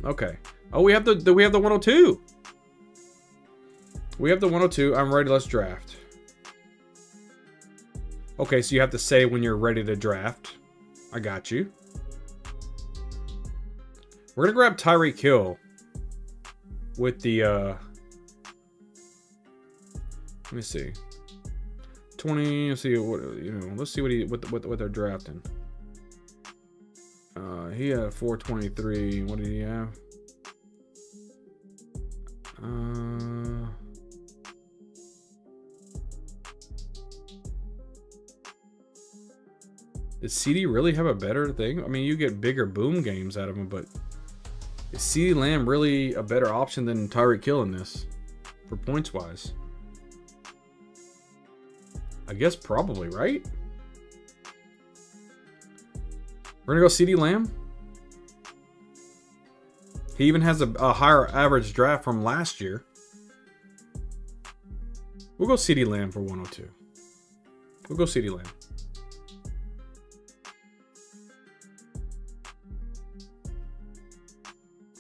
Okay. Oh, we have the 102. We have the 102. I'm ready. Let's draft. Okay, so you have to say when you're ready to draft. I got you. We're gonna grab Tyreek Hill with the let me see. 20, let's see what let's see what they're drafting. He had 423. What did he have? Does CD really have a better thing? I mean, you get bigger boom games out of him, but is CeeDee Lamb really a better option than Tyreek Hill in this for points wise? I guess probably, right? We're gonna go CeeDee Lamb. He even has a higher average draft from last year. We'll go CeeDee Lamb for 102. We'll go CeeDee Lamb.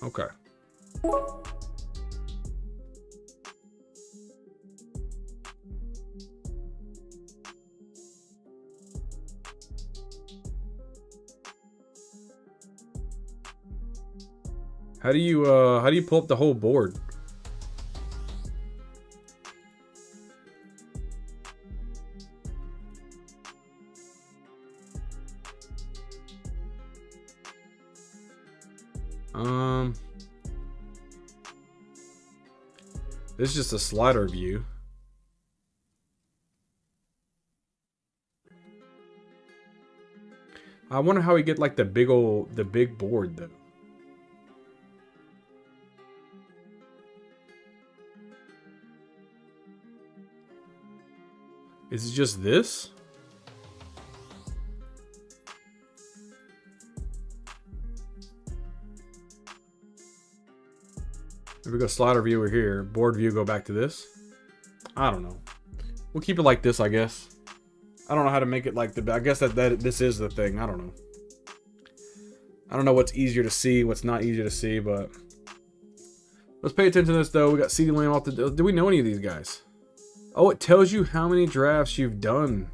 Okay. How do you pull up the whole board? This is just a slider view. I wonder how we get like the big board though. Is it just this? If we go slider view over here, board view, go back to this. I don't know. We'll keep it like this, I guess. I don't know how to make it like the. I guess that this is the thing. I don't know. I don't know what's easier to see, what's not easier to see, but let's pay attention to this though. We got CeeDee Lamb off the. Do we know any of these guys? Oh, it tells you how many drafts you've done.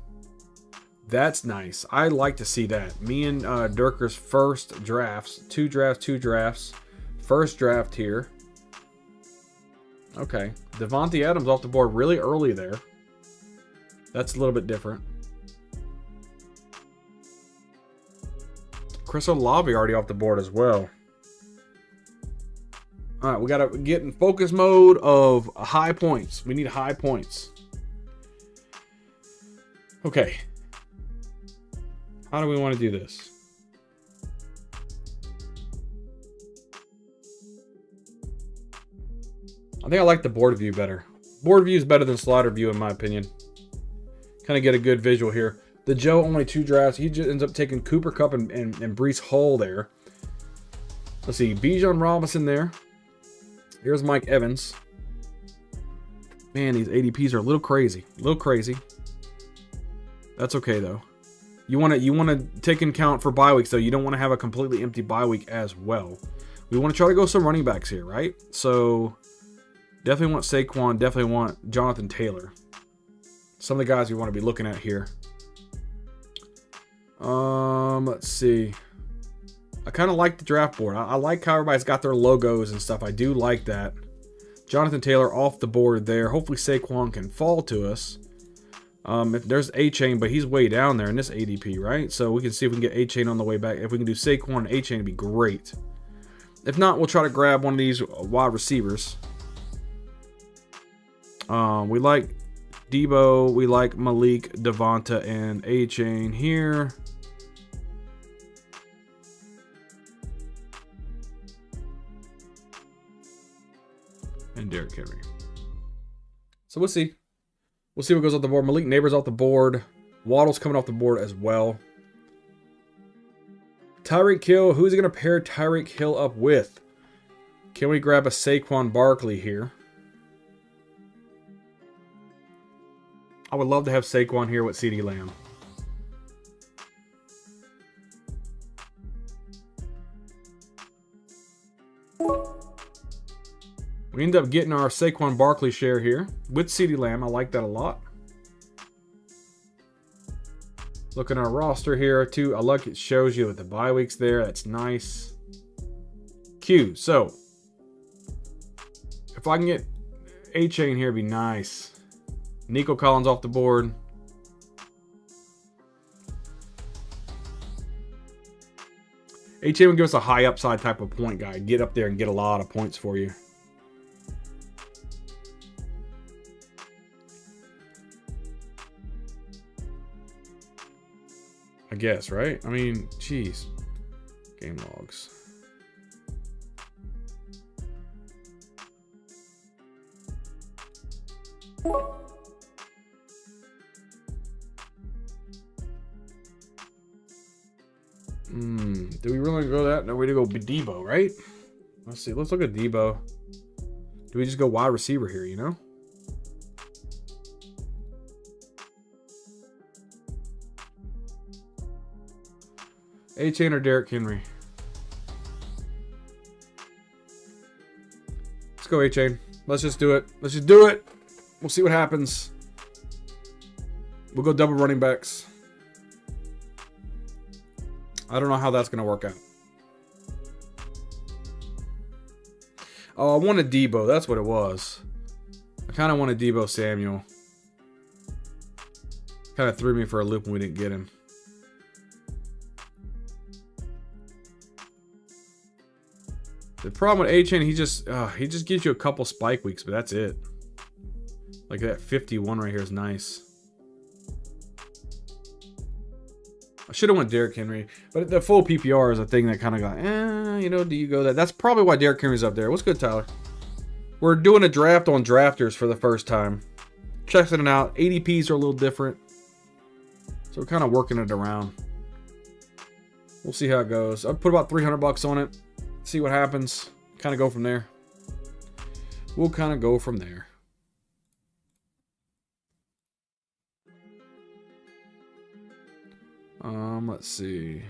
That's nice. I like to see that. Me and Dirker's first drafts, two drafts. First draft here. Okay, Devontae Adams off the board really early there. That's a little bit different. Chris Olave already off the board as well. All right, we gotta get in focus mode of high points. We need high points. Okay. How do we want to do this? I think I like the board view better. Board view is better than slider view in my opinion. Kind of get a good visual here. The Joe only 2 drafts. He just ends up taking Cooper Kupp and Breece Hall there. Let's see. Bijan Robinson there. Here's Mike Evans. Man, these ADPs are a little crazy. A little crazy. That's okay though. You want to take into account for bye weeks though. You don't want to have a completely empty bye week as well. We want to try to go some running backs here, right? So definitely want Saquon. Definitely want Jonathan Taylor. Some of the guys we want to be looking at here. Let's see. I kind of like the draft board. I like how everybody's got their logos and stuff. I do like that. Jonathan Taylor off the board there. Hopefully Saquon can fall to us. If there's A-Chain, but he's way down there in this ADP, right? So we can see if we can get A-Chain on the way back. If we can do Saquon and A-Chain, it'd be great. If not, we'll try to grab one of these wide receivers. We like Debo. We like Malik, Devonta, and A-Chain here. And Derrick Henry. So we'll see. We'll see what goes off the board. Malik Neighbors off the board. Waddle's coming off the board as well. Tyreek Hill. Who's he going to pair Tyreek Hill up with? Can we grab a Saquon Barkley here? I would love to have Saquon here with CeeDee Lamb. We end up getting our Saquon Barkley share here with CeeDee Lamb. I like that a lot. Look at our roster here too. I like it shows you with the bye weeks there. That's nice. Q. So if I can get A-Chain here, it'd be nice. Nico Collins off the board. A-Chain would give us a high upside type of point guy. Get up there and get a lot of points for you. I guess, right? I mean, geez. Game logs. Do we really go that? No, we to go Debo, right? Let's see. Let's look at Debo. Do we just go wide receiver here, you know? A-Chain or Derrick Henry? Let's go A-Chain. Let's just do it. Let's just do it. We'll see what happens. We'll go double running backs. I don't know how that's going to work out. Oh, I wanted Debo. That's what it was. I kind of wanted Debo Samuel. Kind of threw me for a loop when we didn't get him. The problem with A-Chain, he just gives you a couple spike weeks, but that's it. Like that 51 right here is nice. I should have went Derrick Henry, but the full PPR is a thing that kind of got, you know, do you go that? That's probably why Derrick Henry's up there. What's good, Tyler? We're doing a draft on drafters for the first time. Checking it out. ADPs are a little different. So we're kind of working it around. We'll see how it goes. I'll put about $300 on it. See what happens. Kind of go from there. We'll kind of go from there. Let's see.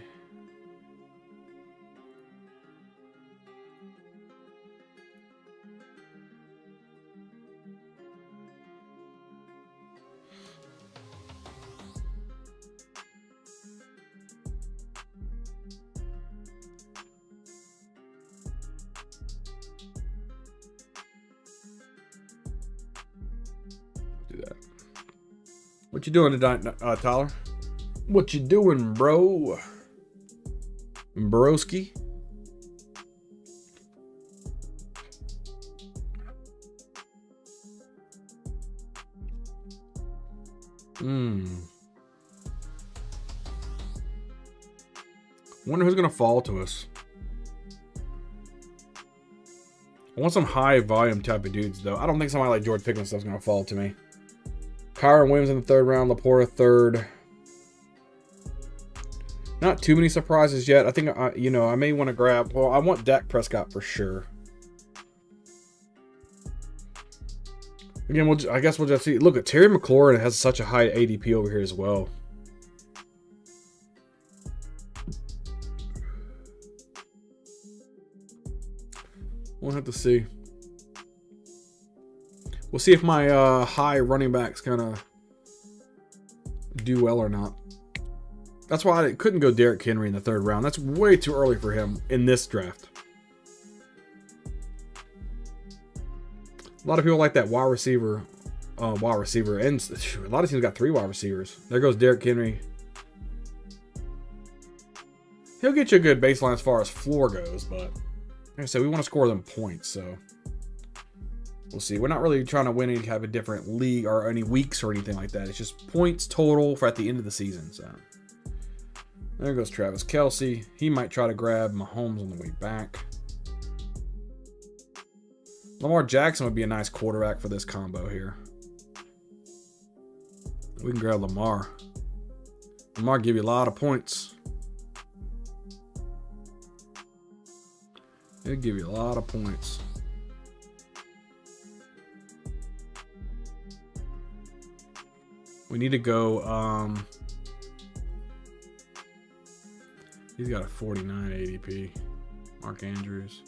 Do that. What you doing tonight, Tyler? What you doing, bro? Broski? Wonder who's gonna fall to us. I want some high volume type of dudes, though. I don't think somebody like George Pickens stuff's gonna fall to me. Kyron Williams in the third round, Laporta third. Not too many surprises yet. I think, you know, I may want to grab... Well, I want Dak Prescott for sure. Again, I guess we'll just see. Look, at Terry McLaurin has such a high ADP over here as well. We'll have to see. We'll see if my high running backs kind of do well or not. That's why I couldn't go Derrick Henry in the third round. That's way too early for him in this draft. A lot of people like that wide receiver. And a lot of teams got 3 wide receivers. There goes Derrick Henry. He'll get you a good baseline as far as floor goes, but like I said, we want to score them points, so we'll see. We're not really trying to win any kind of a different league or any weeks or anything like that. It's just points total for at the end of the season, so. There goes Travis Kelce. He might try to grab Mahomes on the way back. Lamar Jackson would be a nice quarterback for this combo here. We can grab Lamar. Lamar give you a lot of points. He'll give you a lot of points. We need to go... He's got a 49 ADP. Mark Andrews.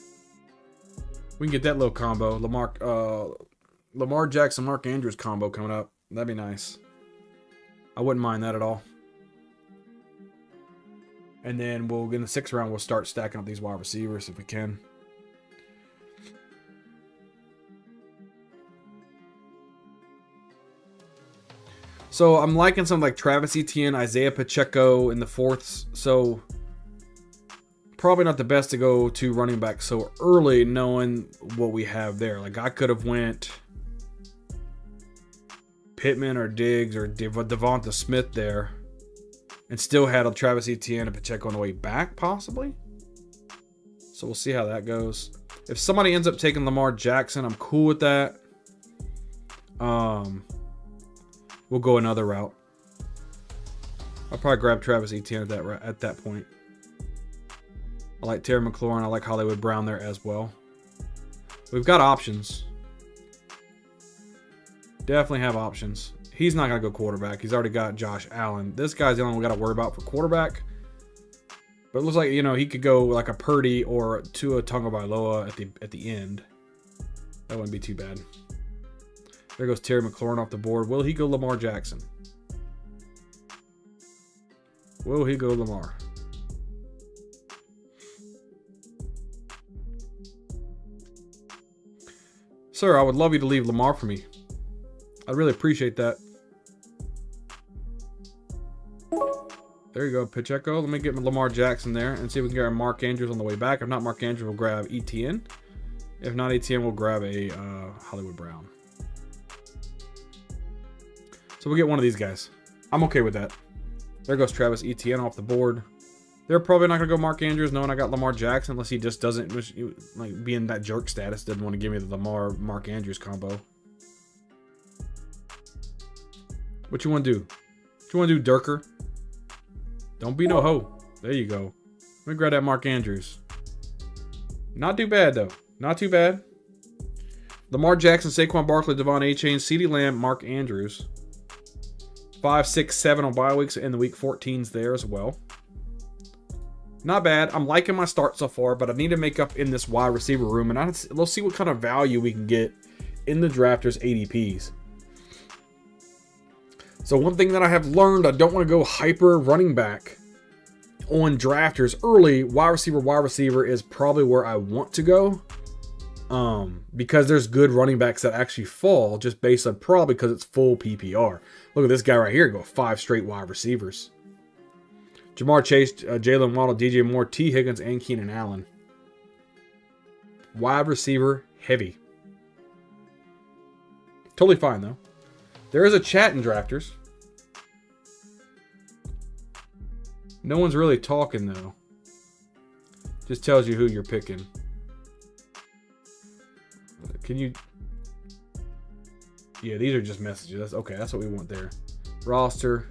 We can get that little combo. Lamar Jackson, Mark Andrews combo coming up. That'd be nice. I wouldn't mind that at all. And then we'll get in the 6th round. We'll start stacking up these wide receivers if we can. So I'm liking something like Travis Etienne, Isaiah Pacheco in the 4th. So probably not the best to go to running back so early, knowing what we have there. Like I could have went Pittman or Diggs or Devonta Smith there, and still had a Travis Etienne and Pacheco on the way back, possibly. So we'll see how that goes. If somebody ends up taking Lamar Jackson, I'm cool with that. We'll go another route. I'll probably grab Travis Etienne at that point. I like Terry McLaurin. I like Hollywood Brown there as well. We've got options. Definitely have options. He's not going to go quarterback. He's already got Josh Allen. This guy's the only one we got to worry about for quarterback. But it looks like, you know, he could go like a Purdy or Tua Tagovailoa at the end. That wouldn't be too bad. There goes Terry McLaurin off the board. Will he go Lamar Jackson? Will he go Lamar? Sir, I would love you to leave Lamar for me. I'd really appreciate that. There you go, Pacheco. Let me get Lamar Jackson there and see if we can get our Mark Andrews on the way back. If not Mark Andrews, we'll grab Etienne. If not Etienne, we'll grab a Hollywood Brown. So we'll get one of these guys. I'm okay with that. There goes Travis Etienne off the board. They're probably not going to go Mark Andrews knowing I got Lamar Jackson, unless he just doesn't, like, be in that jerk status, didn't want to give me the Lamar-Mark Andrews combo. What you want to do? What you want to do, Durker? Don't be no hoe. There you go. Let me grab that Mark Andrews. Not too bad, though. Not too bad. Lamar Jackson, Saquon Barkley, Devon Achane, CeeDee Lamb, Mark Andrews. 5, 6, 7 on bye weeks, and the week 14's there as well. Not bad. I'm liking my start so far, but I need to make up in this wide receiver room, and let's see what kind of value we can get in the drafters' ADPs. So one thing that I have learned, I don't want to go hyper running back on drafters early. Wide receiver is probably where I want to go. Because there's good running backs that actually fall just based on probably because it's full PPR. Look at this guy right here go 5 straight wide receivers. Jamar Chase, Jalen Waddle, DJ Moore, T. Higgins, and Keenan Allen. Wide receiver heavy. Totally fine though. There is a chat in drafters. No one's really talking though. Just tells you who you're picking. Can you... Yeah, these are just messages. That's okay. That's what we want there. Roster.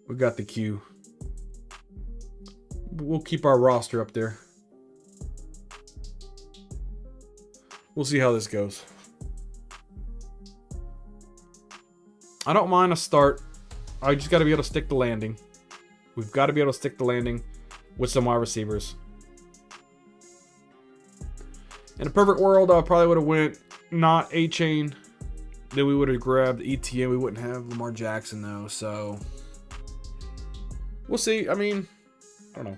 We got the queue. We'll keep our roster up there. We'll see how this goes. I don't mind a start. I just got to be able to stick the landing. We've got to be able to stick the landing with some wide receivers. In a perfect world, I probably would have went not A-Chain. Then we would have grabbed ETN. We wouldn't have Lamar Jackson, though. So, we'll see. I mean, I don't know.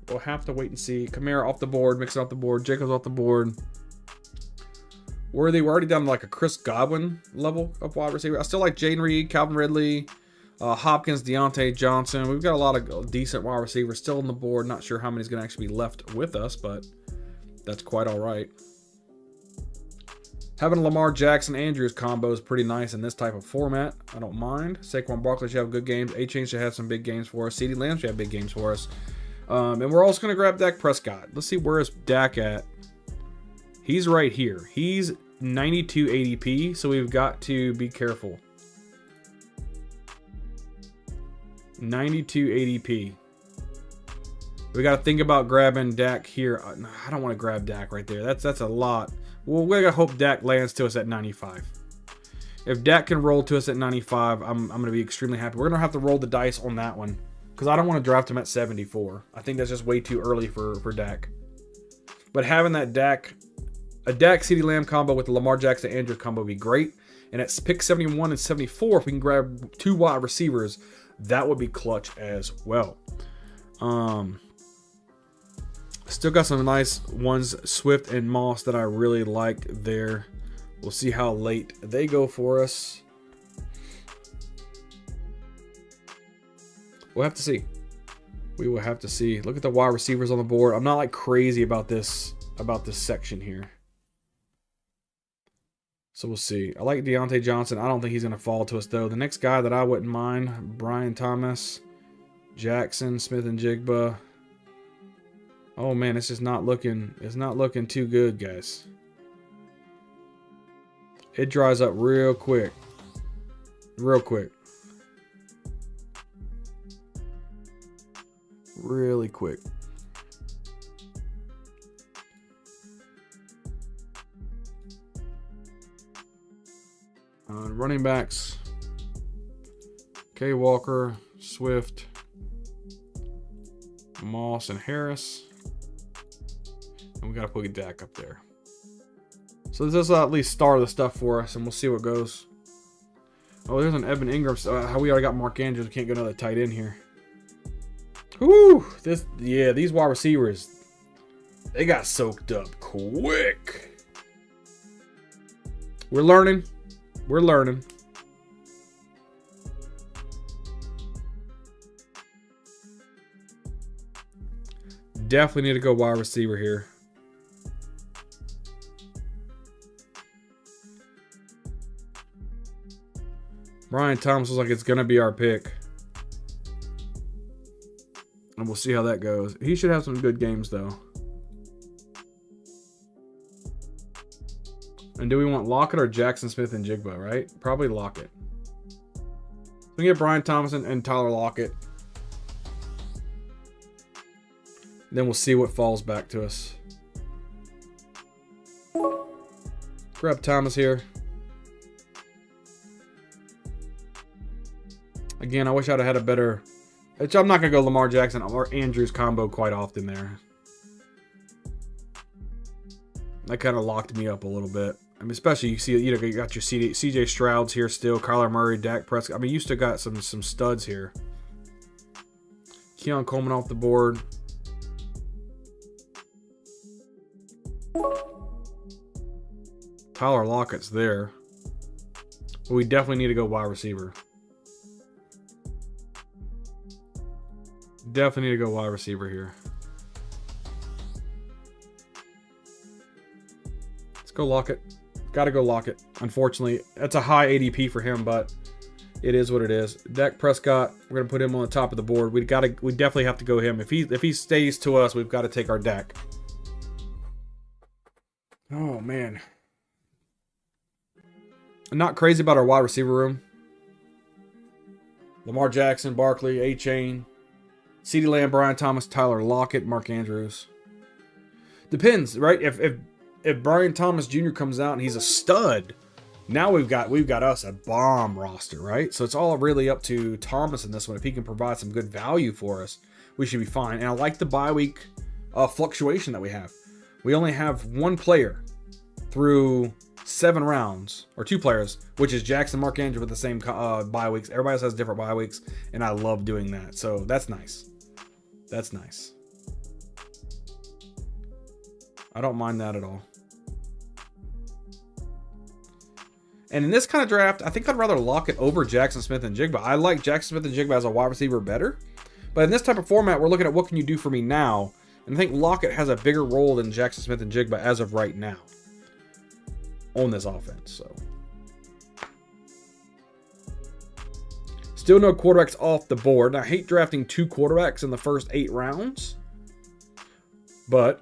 We'll have to wait and see. Kamara off the board. Mixon off the board. Jacobs off the board. We're already down to like a Chris Godwin level of wide receiver. I still like Jaden Reed, Calvin Ridley, Hopkins, Deontay Johnson. We've got a lot of decent wide receivers still on the board. Not sure how many's going to actually be left with us, but that's quite all right. Having a Lamar Jackson Andrews combo is pretty nice in this type of format. I don't mind. Saquon Barkley should have good games. A-Chain should have some big games for us. CeeDee Lamb should have big games for us. And we're also going to grab Dak Prescott. Let's see, where is Dak at? He's right here. He's 92 ADP, so we've got to be careful. 92 ADP. We got to think about grabbing Dak here. I don't want to grab Dak right there. That's a lot. Well, we got to hope Dak lands to us at 95. If Dak can roll to us at 95, I'm going to be extremely happy. We're going to have to roll the dice on that one because I don't want to draft him at 74. I think that's just way too early for Dak. But having that Dak A Dak CeeDee Lamb combo with the Lamar Jackson Andrews combo would be great. And at pick 71 and 74, if we can grab 2 wide receivers, that would be clutch as well. Still got some nice ones, Swift and Moss, that I really like there. We'll see how late they go for us. We'll have to see. We will have to see. Look at the wide receivers on the board. I'm not like crazy about this section here. So we'll see. I like Deontay Johnson. I don't think he's going to fall to us, though. The next guy that I wouldn't mind, Brian Thomas, Jackson, Smith and Jigba. Oh, man, it's just not looking too good, guys. It dries up real quick. Real quick. Really quick. Running backs, K. Walker, Swift, Moss, and Harris. And we got to put Dak up there. So this will at least start the stuff for us, and we'll see what goes. Oh, there's an Evan Ingram. How we already got Mark Andrews. We can't get another tight end here. Whoo! These wide receivers, they got soaked up quick. We're learning. We're learning. Definitely need to go wide receiver here. Brian Thomas looks like it's going to be our pick. And we'll see how that goes. He should have some good games, though. And do we want Lockett or Jackson Smith and Jigba, right? Probably Lockett. We get Brian Thomas and Tyler Lockett. Then we'll see what falls back to us. Grab Thomas here. Again, I wish I'd have had a better... I'm not going to go Lamar Jackson or Andrews combo quite often there. That kind of locked me up a little bit. I mean, especially you see, you got your CJ Strouds here still, Kyler Murray, Dak Prescott. I mean, you still got some studs here. Keon Coleman off the board. Tyler Lockett's there. But we definitely need to go wide receiver. Definitely need to go wide receiver here. Let's go Lockett. Got to go Lockett. Unfortunately, that's a high ADP for him, but it is what it is. Dak Prescott, we're gonna put him on the top of the board. We definitely have to go him. If he stays to us, we've got to take our Dak. Oh man, I'm not crazy about our wide receiver room. Lamar Jackson, Barkley, A-Chain, CeeDee Lamb, Brian Thomas, Tyler Lockett, Mark Andrews. Depends, right? If Brian Thomas Jr. comes out and he's a stud, now we've got us a bomb roster, right? So it's all really up to Thomas in this one. If he can provide some good value for us, we should be fine. And I like the bye week fluctuation that we have. We only have one player through 7 rounds, or 2 players, which is Jackson, Mark Andrews with the same bye weeks. Everybody else has different bye weeks, and I love doing that. So that's nice. That's nice. I don't mind that at all. And in this kind of draft, I think I'd rather Lockett over Jackson Smith and Jigba. I like Jackson Smith and Jigba as a wide receiver better. But in this type of format, we're looking at what can you do for me now. And I think Lockett has a bigger role than Jackson Smith and Jigba as of right now on this offense. So still no quarterbacks off the board. I hate drafting 2 quarterbacks in the first 8 rounds. But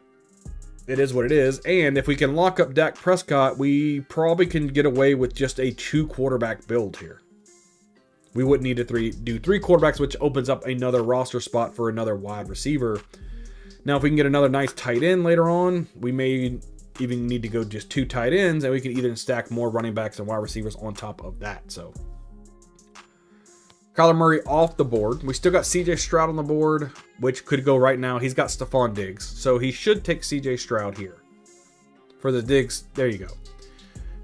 it is what it is. And if we can lock up Dak Prescott, we probably can get away with just a 2 quarterback build here. We wouldn't need to do 3 quarterbacks, which opens up another roster spot for another wide receiver. Now, if we can get another nice tight end later on, we may even need to go just 2 tight ends, and we can even stack more running backs and wide receivers on top of that. So Kyler Murray off the board. We still got CJ Stroud on the board, which could go right now. He's got Stephon Diggs, so he should take CJ Stroud here for the digs. There you go.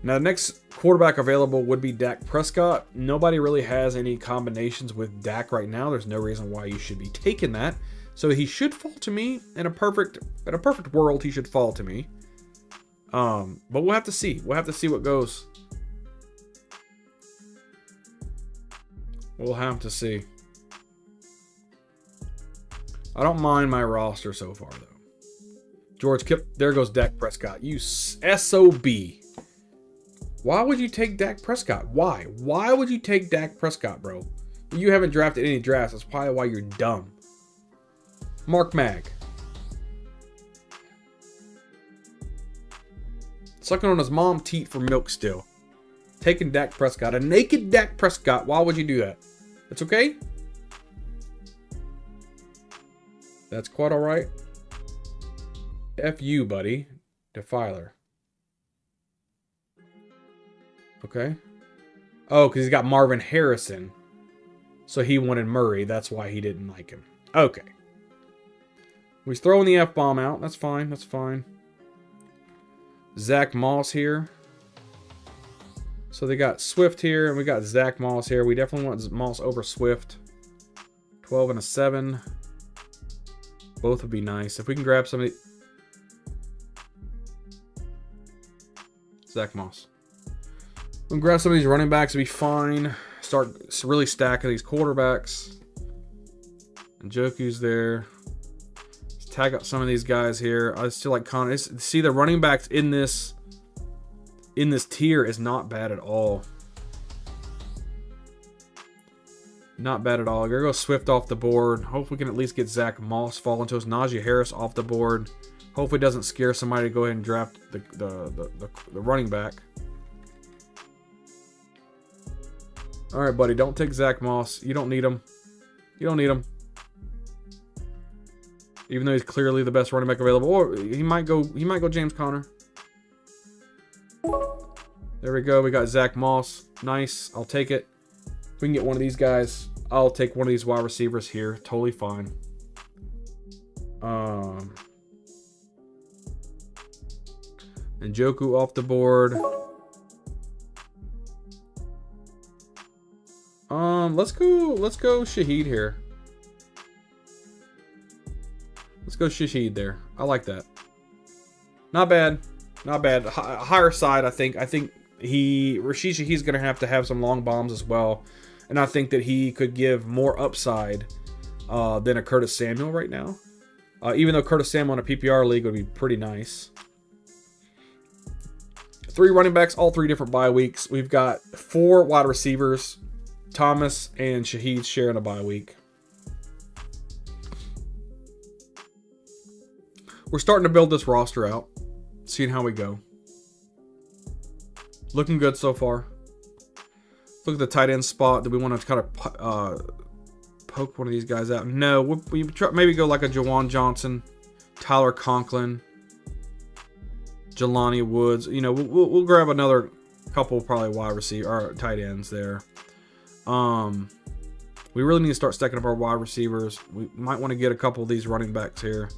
Now, the next quarterback available would be Dak Prescott. Nobody really has any combinations with Dak right now. There's no reason why you should be taking that. So he should fall to me in a perfect world. He should fall to me. But we'll have to see. We'll have to see what goes. We'll have to see. I don't mind my roster so far, though. George Kip. There goes Dak Prescott. You SOB. Why would you take Dak Prescott? Why? Why would you take Dak Prescott, bro? You haven't drafted any drafts. That's probably why you're dumb. Mark Mag. Sucking on his mom teat for milk still. Taking Dak Prescott. A naked Dak Prescott. Why would you do that? It's okay? That's quite alright. F you, buddy. Defiler. Okay. Oh, because he's got Marvin Harrison. So he wanted Murray. That's why he didn't like him. Okay. He's throwing the F-bomb out. That's fine. That's fine. Zach Moss here. So they got Swift here, and we got Zach Moss here. We definitely want Moss over Swift. 12 and a 7. Both would be nice. If we can grab somebody. Zach Moss. We can grab some of these running backs, it'll be fine. Start really stacking these quarterbacks. And Njoku's there. Let's tag up some of these guys here. I still like Connor. See, the running backs in this tier is not bad at all. Not bad at all. We're going to go Swift off the board. Hope we can at least get Zach Moss falling to us. Najee Harris off the board. Hopefully it doesn't scare somebody to go ahead and draft the running back. All right, buddy. Don't take Zach Moss. You don't need him. You don't need him. Even though he's clearly the best running back available. Or he might go James Conner. There we go. We got Zach Moss. Nice. I'll take it. If we can get one of these guys, I'll take one of these wide receivers here. Totally fine. Njoku off the board. Let's go Shaheed here. Let's go Shaheed there. I like that. Not bad. Not bad. Higher side, I think. Rashid Shaheed's going to have some long bombs as well. And I think that he could give more upside than a Curtis Samuel right now. Even though Curtis Samuel in a PPR league would be pretty nice. 3 running backs, all 3 different bye weeks. We've got 4 wide receivers. Thomas and Shaheed sharing a bye week. We're starting to build this roster out. Seeing how we go. Looking good so far. Look at the tight end spot. Do we want to kind of poke one of these guys out? No. We maybe go like a Jawan Johnson, Tyler Conklin, Jelani Woods. You know, we'll grab another couple probably wide receiver or tight ends there. We really need to start stacking up our wide receivers. We might want to get a couple of these running backs here.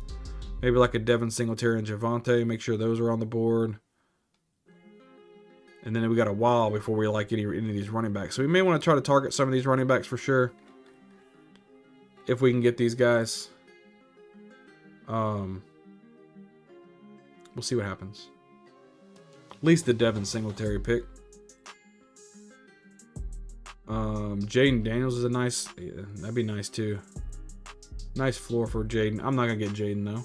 Maybe like a Devin Singletary and Javonte. Make sure those are on the board. And then we got a while before we like any of these running backs. So we may want to try to target some of these running backs for sure. If we can get these guys. We'll see what happens. At least the Devin Singletary pick. Jaden Daniels is a nice... Yeah, that'd be nice too. Nice floor for Jaden. I'm not going to get Jaden though.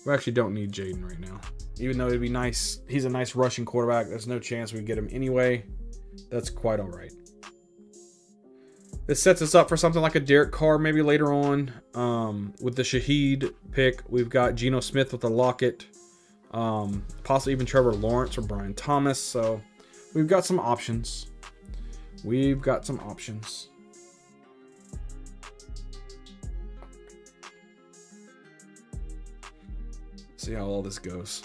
We actually don't need Jaden right now. Even though it'd be nice. He's a nice rushing quarterback. There's no chance we get him anyway. That's quite all right. This sets us up for something like a Derek Carr maybe later on. With the Shaheed pick, we've got Geno Smith with the Lockett. Possibly even Trevor Lawrence or Brian Thomas. So we've got some options. We've got some options. See how all this goes.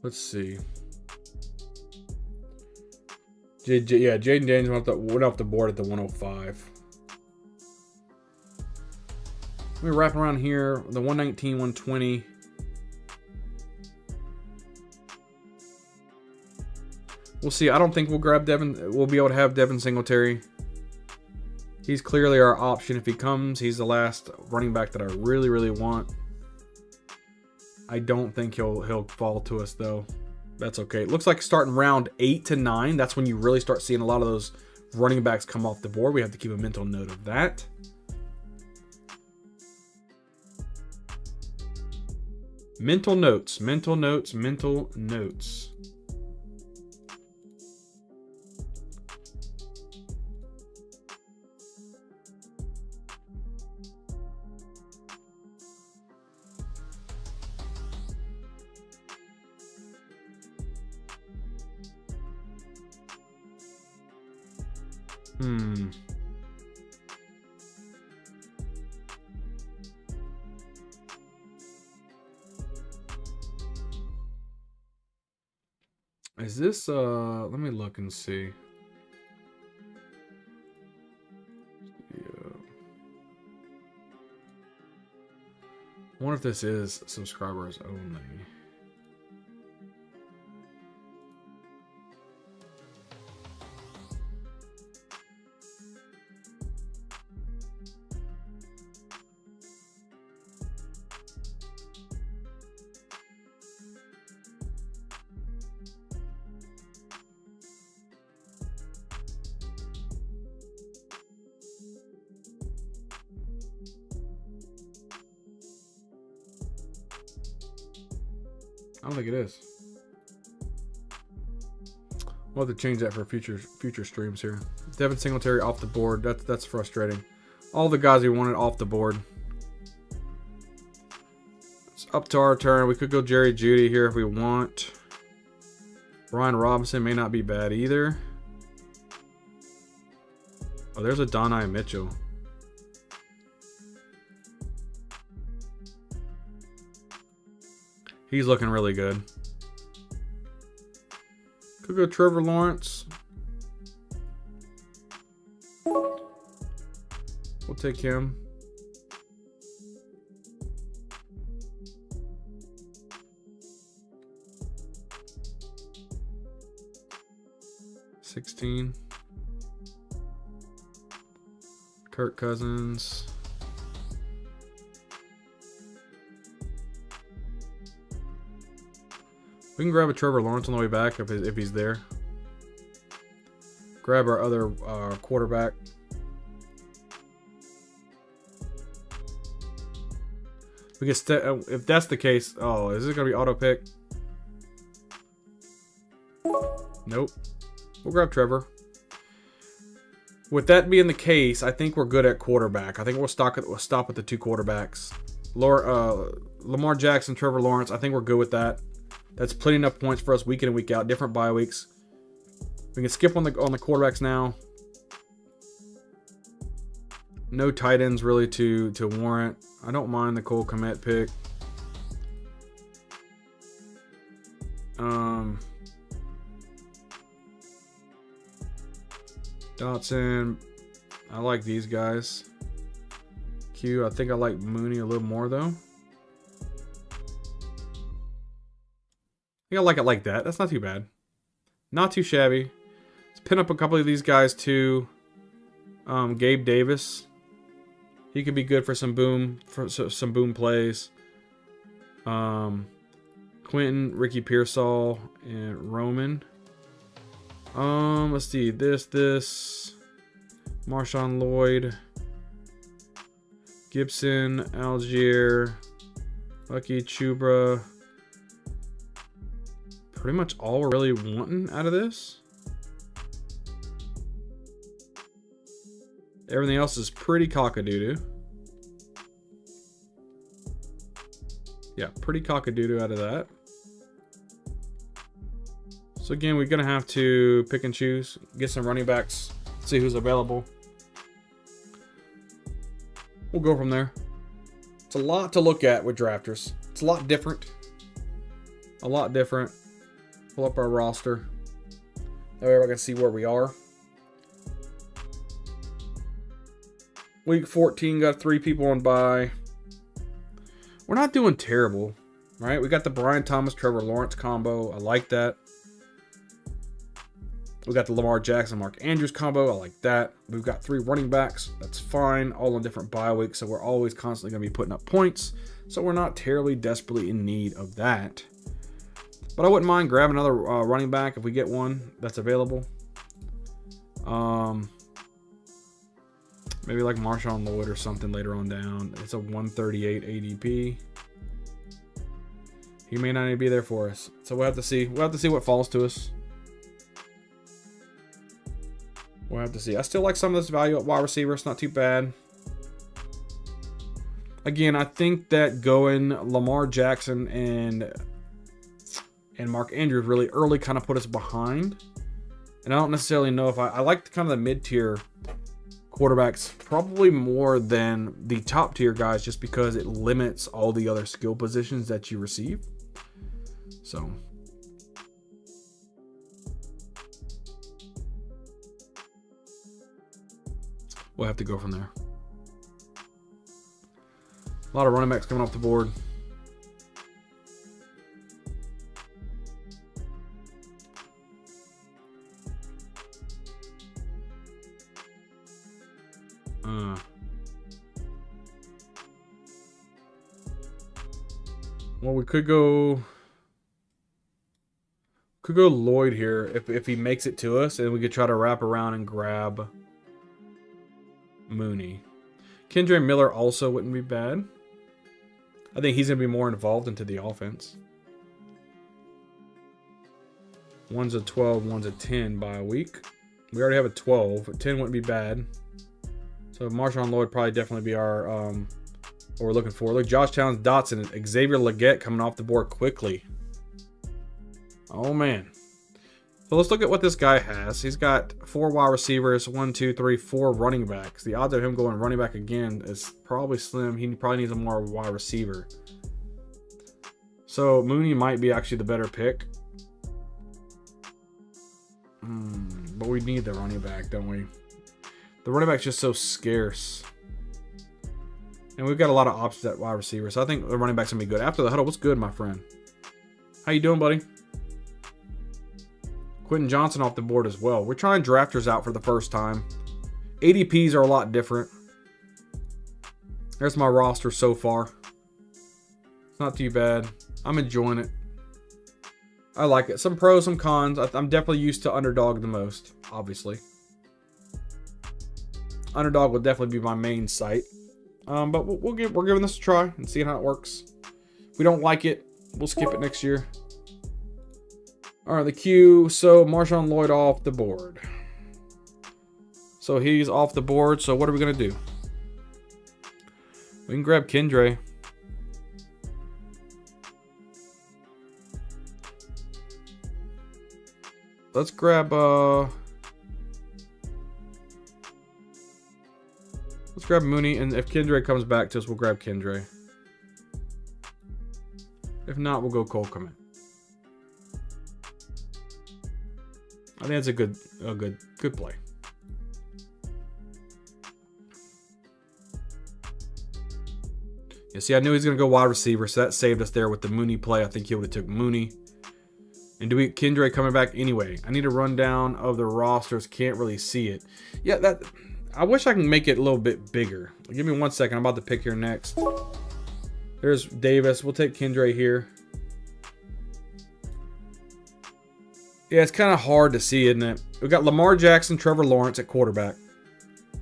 Let's see. Yeah, Jaden Daniels went off the board at the 105. Let me wrap around here. The 119, 120. We'll see. I don't think we'll grab Devin. We'll be able to have Devin Singletary. He's clearly our option if he comes. He's the last running back that I really, really want. I don't think he'll fall to us though. That's okay. It looks like starting round 8 to 9, that's when you really start seeing a lot of those running backs come off the board. We have to keep a mental note of that. Mental notes, mental notes, mental notes. Is this, let me look and see. Yeah. I wonder if this is subscribers only. I don't think it is. We'll have to change that for future streams here. Devin Singletary off the board. That's frustrating. All the guys we wanted off the board. It's up to our turn. We could go Jerry Jeudy here if we want. Brian Robinson may not be bad either. Oh, there's a Donai Mitchell. He's looking really good. Could go Trevor Lawrence. We'll take him. $16. Kirk Cousins. We can grab a Trevor Lawrence on the way back if he's there. Grab our other quarterback. We can if that's the case. Oh, is it gonna be auto pick? Nope. We'll grab Trevor. With that being the case, I think we're good at quarterback. I think we'll stop at the 2 quarterbacks. Lamar Jackson, Trevor Lawrence. I think we're good with that. That's plenty enough points for us week in and week out. Different bye weeks. We can skip on the quarterbacks now. No tight ends really to warrant. I don't mind the Cole Kmet pick. Dotson. I like these guys. Q. I think I like Mooney a little more though. I like it like that. That's not too bad. Not too shabby. Let's pin up a couple of these guys too. Gabe Davis. He could be good for some boom plays. Quentin, Ricky Pearsall, and Roman. Let's see. This. Marshawn Lloyd. Gibson, Algier, Lucky Chubra. Pretty much all we're really wanting out of this. Everything else is pretty cock-a-doo-doo. Yeah, pretty cock-a-doo-doo out of that. So again, we're going to have to pick and choose. Get some running backs. See who's available. We'll go from there. It's a lot to look at with drafters. It's a lot different. A lot different. Pull up our roster. That way I can see where we are. Week 14 got 3 people on bye. We're not doing terrible, right? We got the Brian Thomas, Trevor Lawrence combo. I like that. We got the Lamar Jackson, Mark Andrews combo. I like that. We've got 3 running backs. That's fine. All on different bye weeks, so we're always constantly going to be putting up points. So we're not terribly desperately in need of that. But I wouldn't mind grabbing another running back if we get one that's available. Maybe like Marshawn Lloyd or something later on down. It's a 138 ADP. He may not even be there for us. So we'll have to see. We'll have to see what falls to us. We'll have to see. I still like some of this value at wide receiver. It's not too bad. Again, I think that going Lamar Jackson and Mark Andrews really early kind of put us behind. And I don't necessarily know if I like kind of the mid-tier quarterbacks probably more than the top-tier guys just because it limits all the other skill positions that you receive. So we'll have to go from there. A lot of running backs coming off the board. Well, we could go Lloyd here if he makes it to us, and we could try to wrap around and grab Mooney. Kendre Miller also wouldn't be bad. I think he's going to be more involved into the offense. One's a 12, one's a 10 by a week. We already have a 12. A 10 wouldn't be bad. So Marshawn Lloyd probably definitely be our what we're looking for. Look, Josh Towns, Dotson, Xavier Legette coming off the board quickly. Oh man. So let's look at what this guy has. He's got 4 wide receivers, 1, 2, 3, 4 running backs. The odds of him going running back again is probably slim. He probably needs a more wide receiver. So Mooney might be actually the better pick. But we need the running back, don't we? The running back's just so scarce. And we've got a lot of options at wide receiver. So I think the running back's going to be good. After the huddle, what's good, my friend? How you doing, buddy? Quentin Johnson off the board as well. We're trying drafters out for the first time. ADPs are a lot different. There's my roster so far. It's not too bad. I'm enjoying it. I like it. Some pros, some cons. I'm definitely used to Underdog the most, obviously. Underdog will definitely be my main site. But we're giving this a try and seeing how it works. If we don't like it, we'll skip it next year. All right, the queue. So Marshawn Lloyd off the board. So he's off the board. So what are we going to do? We can grab Kendre. Let's grab Mooney, and if Kendre comes back to us, we'll grab Kendre. If not, we'll go Cole Kmet. I think that's a good play. Yeah, see, I knew he was gonna go wide receiver, so that saved us there with the Mooney play. I think he would have took Mooney. And do we Kendre coming back anyway? I need a rundown of the rosters. Can't really see it. Yeah, I wish I can make it a little bit bigger. Give me 1 second. I'm about to pick here next. There's Davis. We'll take Kendre here. Yeah, it's kind of hard to see, isn't it? We've got Lamar Jackson, Trevor Lawrence at quarterback.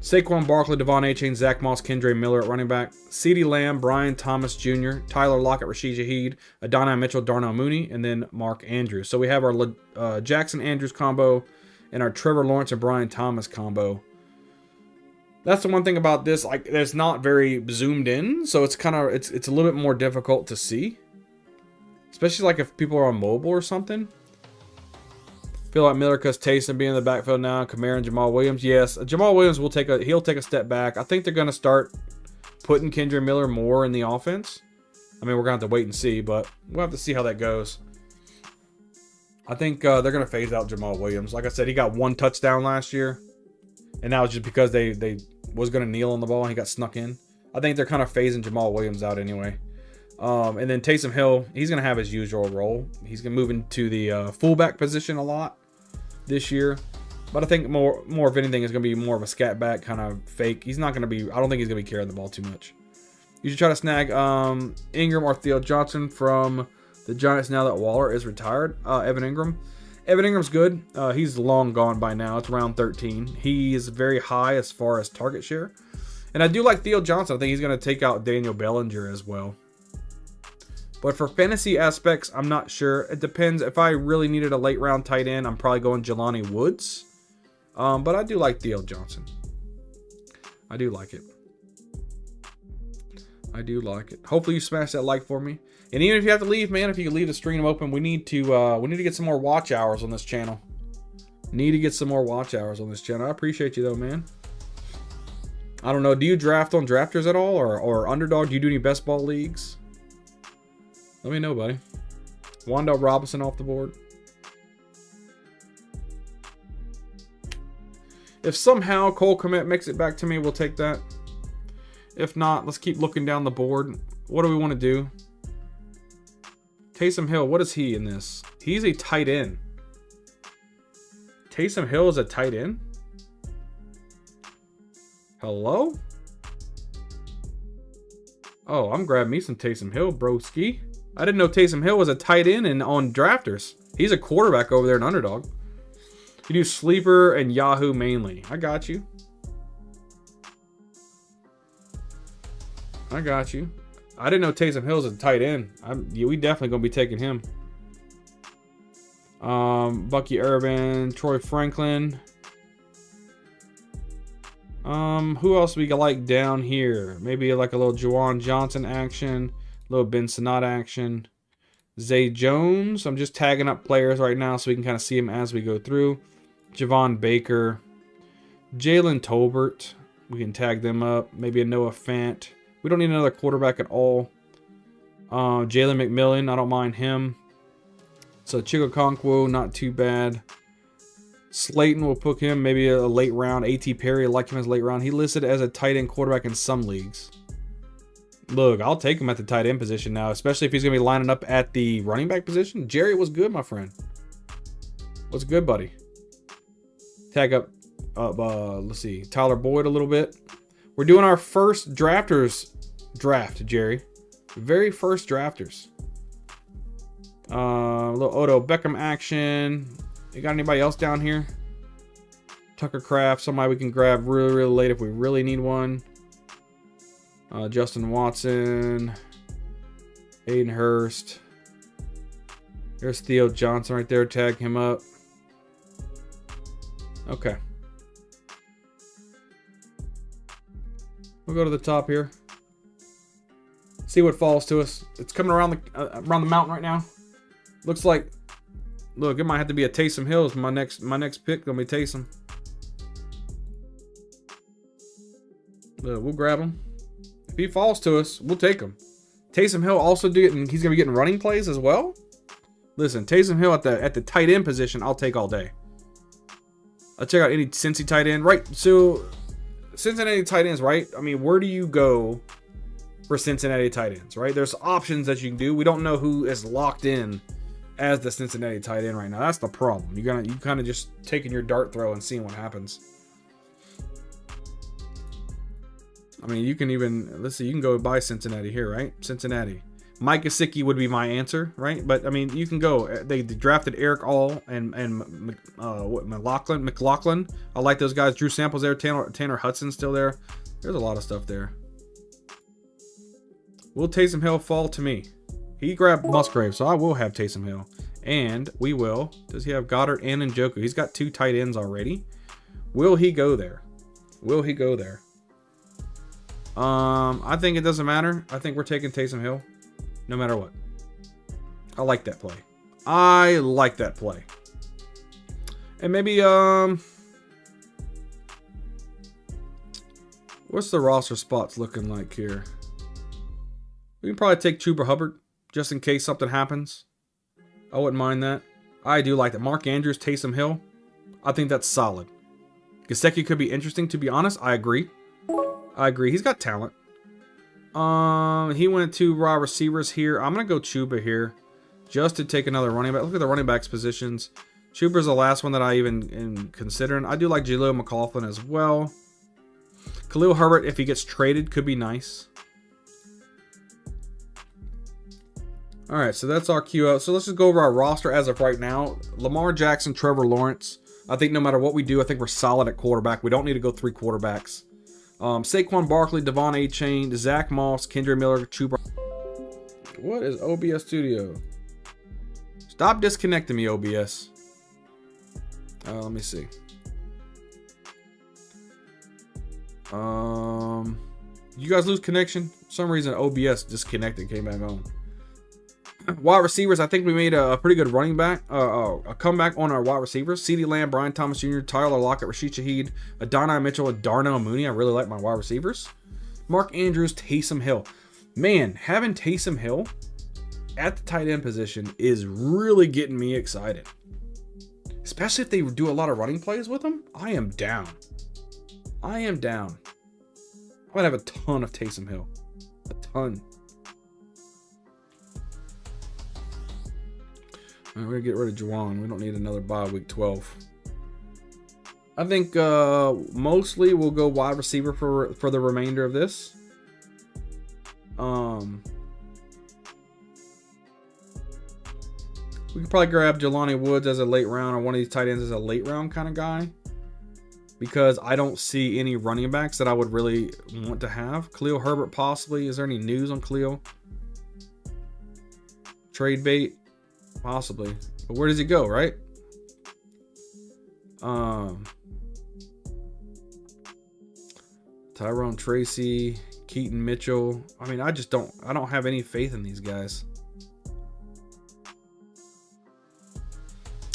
Saquon Barkley, Devon Achane, Zach Moss, Kendre Miller at running back. CeeDee Lamb, Brian Thomas Jr., Tyler Lockett, Rashid Shaheed, Adonai Mitchell, Darnell Mooney, and then Mark Andrews. So we have our Jackson-Andrews combo and our Trevor Lawrence and Brian Thomas combo. That's the one thing about this, like, it's not very zoomed in, so it's kind of, it's a little bit more difficult to see. Especially like if people are on mobile or something. Feel like Miller cuts Taysom being in the backfield now. Kamara and Jamal Williams. Yes, Jamal Williams he'll take a step back. I think they're going to start putting Kendra Miller more in the offense. I mean, we're going to have to wait and see, but we'll have to see how that goes. I think they're going to phase out Jamal Williams. Like I said, he got 1 touchdown last year, and that was just because they was going to kneel on the ball and he got snuck in. I think they're kind of phasing Jamal Williams out anyway. And then Taysom Hill, he's going to have his usual role. He's going to move into the fullback position a lot this year. But I think more of anything is going to be more of a scat back kind of fake. He's not going to be, I don't think he's going to be carrying the ball too much. You should try to snag Ingram or Theo Johnson from the Giants now that Waller is retired. Evan Ingram. Evan Ingram's good. He's long gone by now. It's round 13. He is very high as far as target share. And I do like Theo Johnson. I think he's going to take out Daniel Bellinger as well. But for fantasy aspects, I'm not sure. It depends. If I really needed a late round tight end, I'm probably going Jelani Woods. But I do like Theo Johnson. I do like it. I do like it. Hopefully you smash that like for me. And even if you have to leave, man, if you can leave the stream open, we need to get some more watch hours on this channel. Need to get some more watch hours on this channel. I appreciate you though, man. I don't know. Do you draft on Drafters at all, or Underdog? Do you do any best ball leagues? Let me know, buddy. Wandell Robinson off the board. If somehow Cole Kmet makes it back to me, we'll take that. If not, let's keep looking down the board. What do we want to do? Taysom Hill, what is he in this? He's a tight end. Taysom Hill is a tight end? Hello? Oh, I'm grabbing me some Taysom Hill, broski. I didn't know Taysom Hill was a tight end and on Drafters. He's a quarterback over there in Underdog. You do Sleeper and Yahoo mainly. I got you. I got you. I didn't know Taysom Hill's a tight end. We definitely gonna be taking him. Bucky Urban, Troy Franklin. Who else we like down here? Maybe like a little Juwan Johnson action, a little Ben Sinnott action. Zay Jones. I'm just tagging up players right now so we can kind of see them as we go through. Javon Baker, Jalen Tolbert. We can tag them up. Maybe a Noah Fant. We don't need another quarterback at all. Jalen McMillan, I don't mind him. So Chigokonkwo, not too bad. Slayton, will put him maybe a late round. A.T. Perry, I like him as late round. He listed as a tight end quarterback in some leagues. Look, I'll take him at the tight end position now, especially if he's going to be lining up at the running back position. Jerry, what's good, my friend? What's good, buddy? Tag up, let's see, Tyler Boyd a little bit. We're doing our first Drafters draft, Jerry. Very first Drafters. A little Odo Beckham action. You got anybody else down here? Tucker Kraft, somebody we can grab really, really late if we really need one. Justin Watson. Aiden Hurst. There's Theo Johnson right there. Tag him up. Okay. We'll go to the top here. See what falls to us. It's coming around the mountain right now. Looks like, look, it might have to be a Taysom Hill. My next pick gonna be Taysom. Look, we'll grab him. If he falls to us, we'll take him. Taysom Hill also he's gonna be getting running plays as well. Listen, Taysom Hill at the tight end position, I'll take all day. I'll check out any Cincy tight end. Right, so Cincinnati tight ends, right? I mean, where do you go for Cincinnati tight ends, right? There's options that you can do. We don't know who is locked in as the Cincinnati tight end right now. That's the problem. You kind of just taking your dart throw and seeing what happens. I mean, you can even, let's see, you can go buy Cincinnati here, right? Cincinnati. Mike Gesicki would be my answer, right? But I mean, you can go. They drafted Eric All and McLaughlin. I like those guys. Drew Samples there. Tanner Hudson still there. There's a lot of stuff there. Will Taysom Hill fall to me? He grabbed Musgrave, so I will have Taysom Hill. And we will. Does he have Goddard and Njoku? He's got 2 tight ends already. Will he go there? Will he go there? I think it doesn't matter. I think we're taking Taysom Hill. No matter what. I like that play. I like that play. And maybe, we'll What's the roster spots looking like here? We can probably take Chuba Hubbard just in case something happens. I wouldn't mind that. I do like that. Mark Andrews, Taysom Hill. I think that's solid. Gesicki could be interesting, to be honest. I agree. He's got talent. He went to raw receivers here. I'm going to go Chuba here just to take another running back. Look at the running backs positions. Chuba's the last one that I even am considering. I do like Jaleel McLaughlin as well. Khalil Herbert, if he gets traded, could be nice. All right, so that's our queue out. So let's just go over our roster as of right now. Lamar Jackson, Trevor Lawrence. I think no matter what we do, I think we're solid at quarterback. We don't need to go 3 quarterbacks. Saquon Barkley, Devon Achane, Zach Moss, Kendre Miller, Chuba. What is OBS Studio? Stop disconnecting me, OBS. Let me see. You guys lose connection? For some reason, OBS disconnected, came back on. Wide receivers, I think we made a pretty good running back, a comeback on our wide receivers. CeeDee Lamb, Brian Thomas Jr., Tyler Lockett, Rashid Shaheed, Adonai Mitchell, and Darnell Mooney. I really like my wide receivers. Mark Andrews, Taysom Hill. Man, having Taysom Hill at the tight end position is really getting me excited. Especially if they do a lot of running plays with him. I am down. I'm going to have a ton of Taysom Hill. A ton. All right, we're going to get rid of Juwan. We don't need another bye week 12. I think mostly we'll go wide receiver for the remainder of this. We could probably grab Jelani Woods as a late round, or one of these tight ends as a late round kind of guy, because I don't see any running backs that I would really want to have. Khalil Herbert possibly. Is there any news on Khalil? Trade bait? Possibly. But where does he go, right? Tyrone Tracy, Keaton Mitchell. I mean, I don't have any faith in these guys.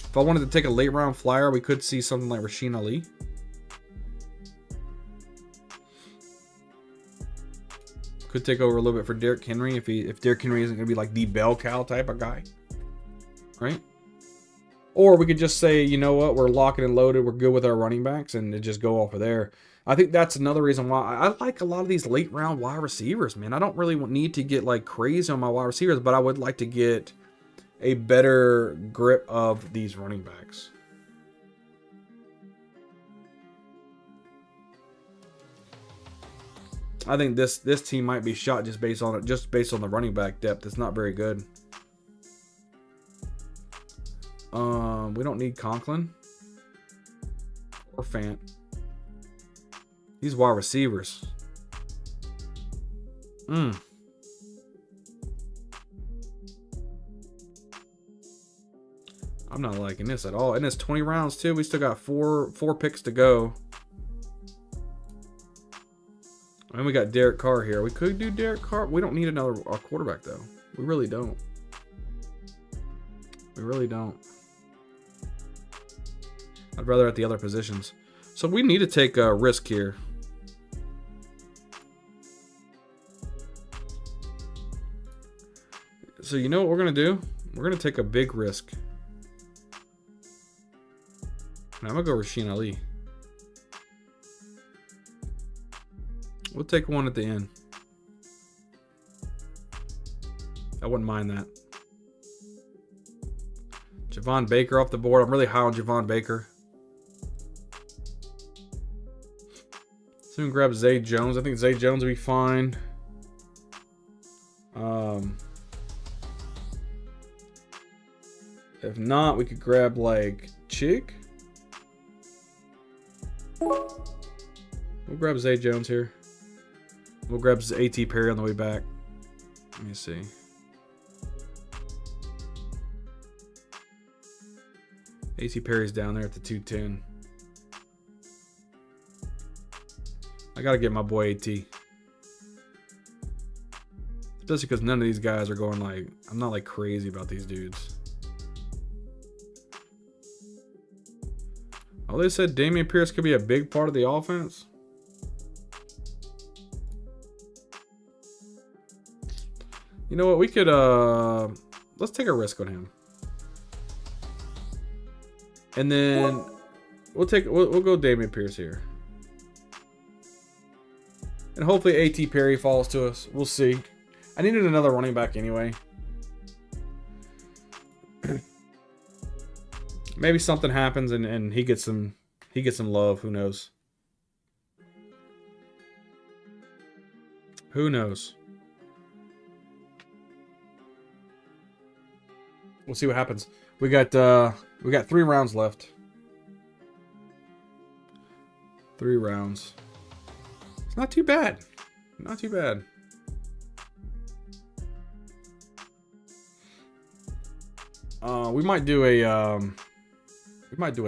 If I wanted to take a late round flyer, we could see something like Rasheen Ali. Could take over a little bit for Derrick Henry if Derrick Henry isn't going to be like the bell cow type of guy. Right? Or we could just say, you know what, we're locking and loaded, we're good with our running backs, and just go off of there. I think that's another reason why I like a lot of these late round wide receivers, man. I don't really need to get like crazy on my wide receivers, but I would like to get a better grip of these running backs. I think this team might be shot just based on the running back depth. It's not very good. We don't need Conklin or Fant. These wide receivers. I'm not liking this at all. And it's 20 rounds too. We still got four picks to go. And we got Derek Carr here. We could do Derek Carr. We don't need another quarterback though. We really don't. I'd rather at the other positions. So we need to take a risk here. So you know what we're going to do? We're going to take a big risk. And I'm going to go Rasheen Ali. We'll take one at the end. I wouldn't mind that. Javon Baker off the board. I'm really high on Javon Baker. Soon grab Zay Jones. I think Zay Jones will be fine. If not, we could grab like Chig. We'll grab Zay Jones here. We'll grab A.T. Perry on the way back. Let me see. A.T. Perry's down there at the 210. I gotta get my boy A.T. Especially because none of these guys are going like... I'm not like crazy about these dudes. Oh, they said Dameon Pierce could be a big part of the offense. You know what? We could let's take a risk on him. And then we'll go Dameon Pierce here. And hopefully A.T. Perry falls to us. We'll see. I needed another running back anyway. Maybe something happens and he gets some love. Who knows? Who knows? We'll see what happens. We got 3 rounds left. 3 rounds. It's not too bad. Not too bad. We might do a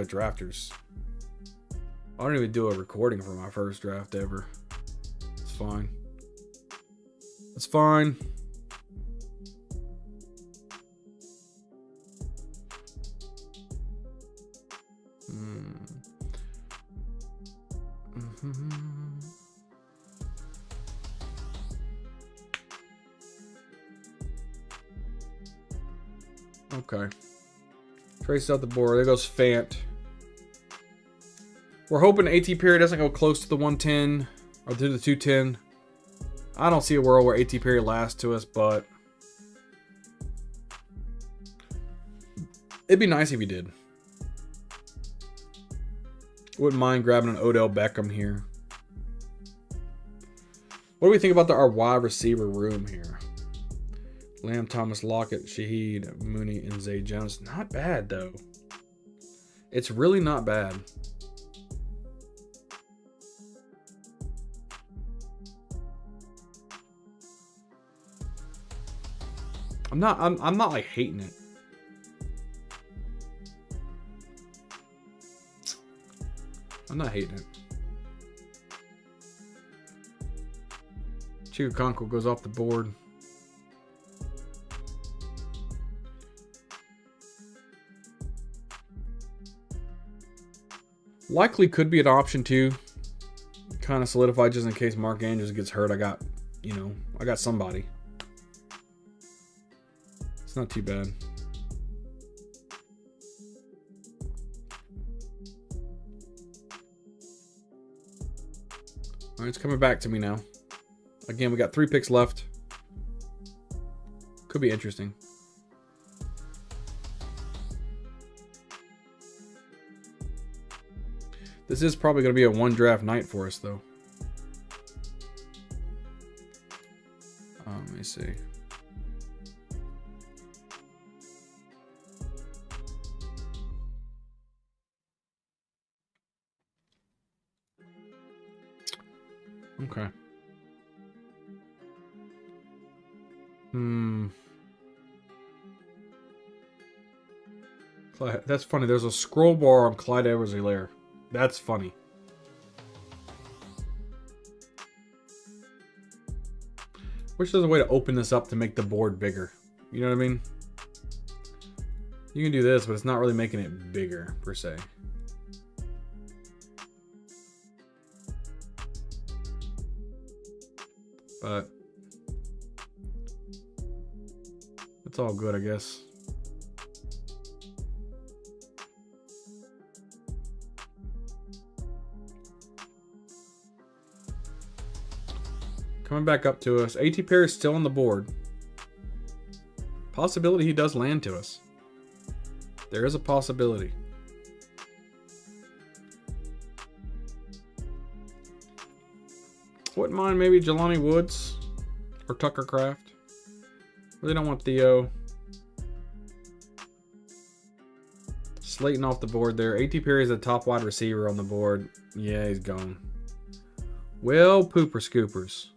drafters. I don't even do a recording for my first draft ever. It's fine. It's fine. Okay. Trace out the board. There goes Fant. We're hoping AT Perry doesn't go close to the 110 or to the 210. I don't see a world where AT Perry lasts to us, but it'd be nice if he did. Wouldn't mind grabbing an Odell Beckham here. What do we think about our wide receiver room here? Lamb, Thomas, Lockett, Shaheed, Mooney, and Zay Jones. Not bad, though. It's really not bad. I'm not like hating it. I'm not hating it. Chigakonko goes off the board. Likely could be an option too. Kind of solidify just in case Mark Andrews gets hurt. I got somebody. It's not too bad. All right, it's coming back to me now. Again, we got 3 picks left. Could be interesting. This is probably going to be a 1 draft night for us, though. Let me see. Okay. That's funny. There's a scroll bar on Clyde Edwards-Helaire. That's funny. Wish there's a way to open this up to make the board bigger. You know what I mean? You can do this, but it's not really making it bigger, per se. But it's all good, I guess. Coming back up to us. A.T. Perry is still on the board. Possibility he does land to us. There is a possibility. Wouldn't mind maybe Jelani Woods or Tucker Kraft. Really don't want Theo. Slayton off the board there. A.T. Perry is the top wide receiver on the board. Yeah, he's gone. Well, pooper scoopers.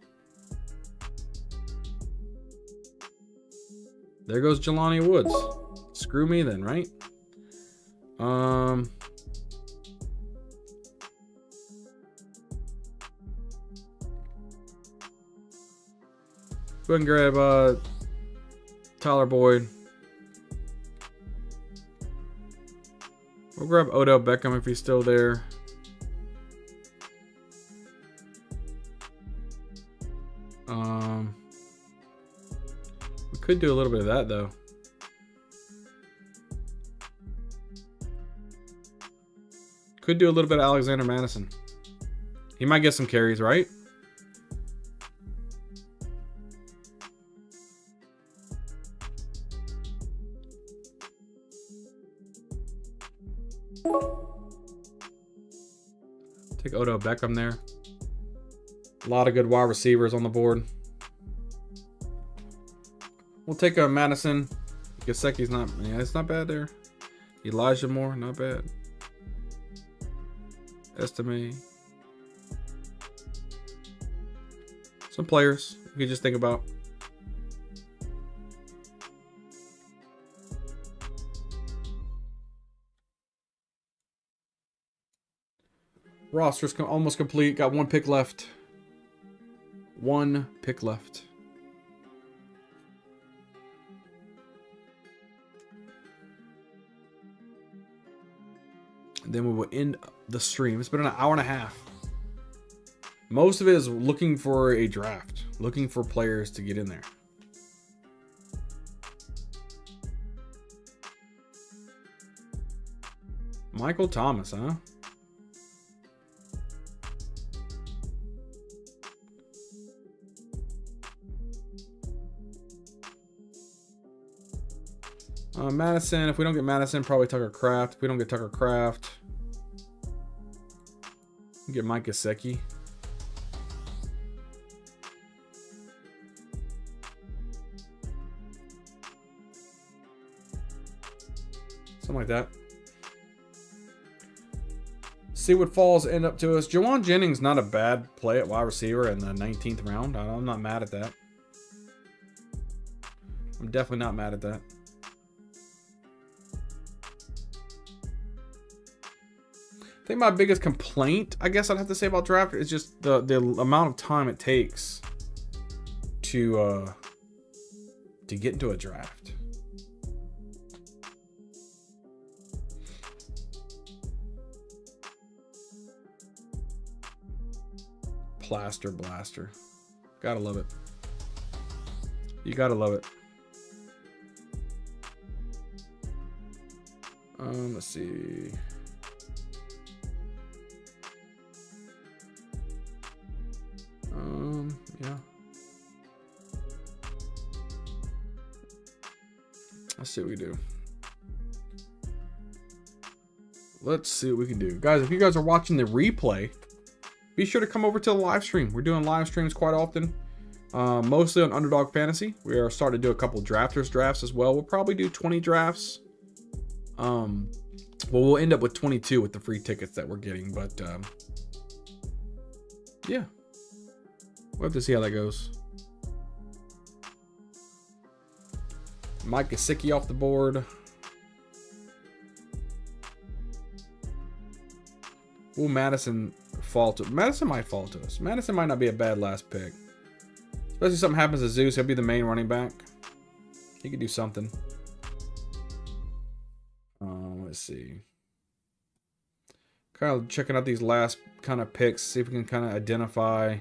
There goes Jelani Woods. Screw me then, right? Go ahead and grab Tyler Boyd. We'll grab Odell Beckham if he's still there. Could do a little bit of that, though. Could do a little bit of Alexander Madison. He might get some carries, right? Take Odell Beckham there. A lot of good wide receivers on the board. We'll take a Madison. Gesicki's not, yeah, it's not bad there. Elijah Moore, not bad. Estimate. Some players you can just think about. Roster's almost complete. Got one pick left. One pick left. And then we will end the stream. It's been an hour and a half. Most of it is looking for a draft. Looking for players to get in there. Michael Thomas, huh? Madison. If we don't get Madison, probably Tucker Kraft. If we don't get Tucker Kraft, we get Mike Gesicki. Something like that. See what falls end up to us. Jawan Jennings, not a bad play at wide receiver in the 19th round. I'm not mad at that. I'm definitely not mad at that. I think my biggest complaint, I guess I'd have to say about draft is just the amount of time it takes to get into a draft. Plaster blaster. Gotta love it. You gotta love it. Let's see. Yeah. Let's see what we do. Let's see what we can do. Guys, if you guys are watching the replay, be sure to come over to the live stream. We're doing live streams quite often. Mostly on Underdog Fantasy. We are starting to do a couple drafters drafts as well. We'll probably do 20 drafts. Well, we'll end up with 22 with the free tickets that we're getting, but yeah. We'll have to see how that goes. Mike Gesicki off the board. Will Madison fall to? Madison might fall to us. Madison might not be a bad last pick. Especially if something happens to Zeus, he'll be the main running back. He could do something. Let's see. Kind of checking out these last kind of picks. See if we can kind of identify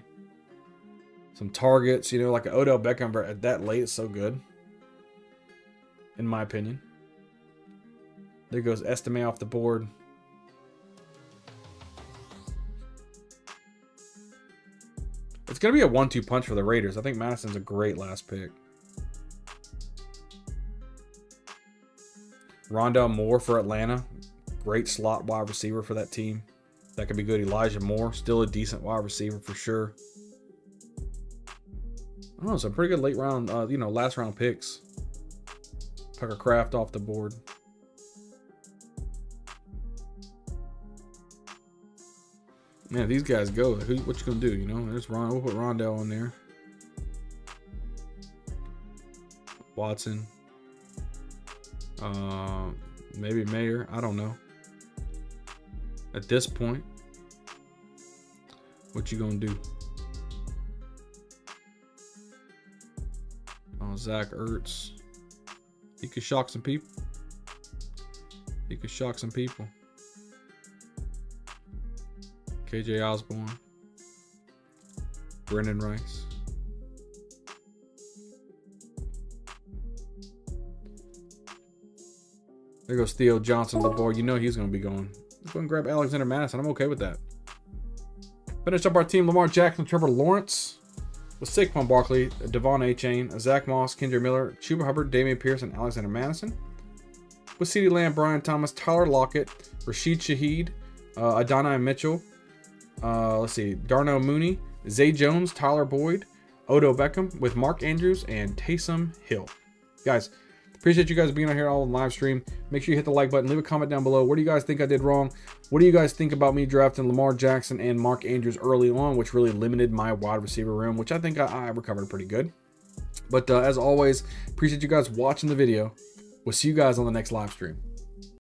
some targets. You know, like an Odell Beckham at that late is so good. In my opinion. There goes Estimate off the board. It's going to be a 1-2 punch for the Raiders. I think Madison's a great last pick. Rondale Moore for Atlanta. Great slot wide receiver for that team. That could be good. Elijah Moore, still a decent wide receiver for sure. Oh, some pretty good late round, last round picks. Tucker Kraft off the board. Man, these guys go. What you gonna do? You know, there's Ron. We'll put Rondale on there. Watson. Maybe Mayer. I don't know. At this point, what you gonna do? Oh, Zach Ertz. He could shock some people. He could shock some people. KJ Osborne. Brendan Rice. There goes Theo Johnson on the board. You know he's going to be going. Let's go and grab Alexander Madison. I'm okay with that. Finish up our team. Lamar Jackson, Trevor Lawrence, with Saquon Barkley, Devon A-Chain, Zach Moss, Kendra Miller, Chuba Hubbard, Damian Pierce, and Alexander Madison. With CeeDee Lamb, Brian Thomas, Tyler Lockett, Rashid Shaheed, Adonai Mitchell, let's see, Darnell Mooney, Zay Jones, Tyler Boyd, Odo Beckham, with Mark Andrews and Taysom Hill. Guys, appreciate you guys being on here all on live stream. Make sure you hit the like button. Leave a comment down below. What do you guys think I did wrong? What do you guys think about me drafting Lamar Jackson and Mark Andrews early on, which really limited my wide receiver room, which I think I recovered pretty good. But as always, appreciate you guys watching the video. We'll see you guys on the next live stream.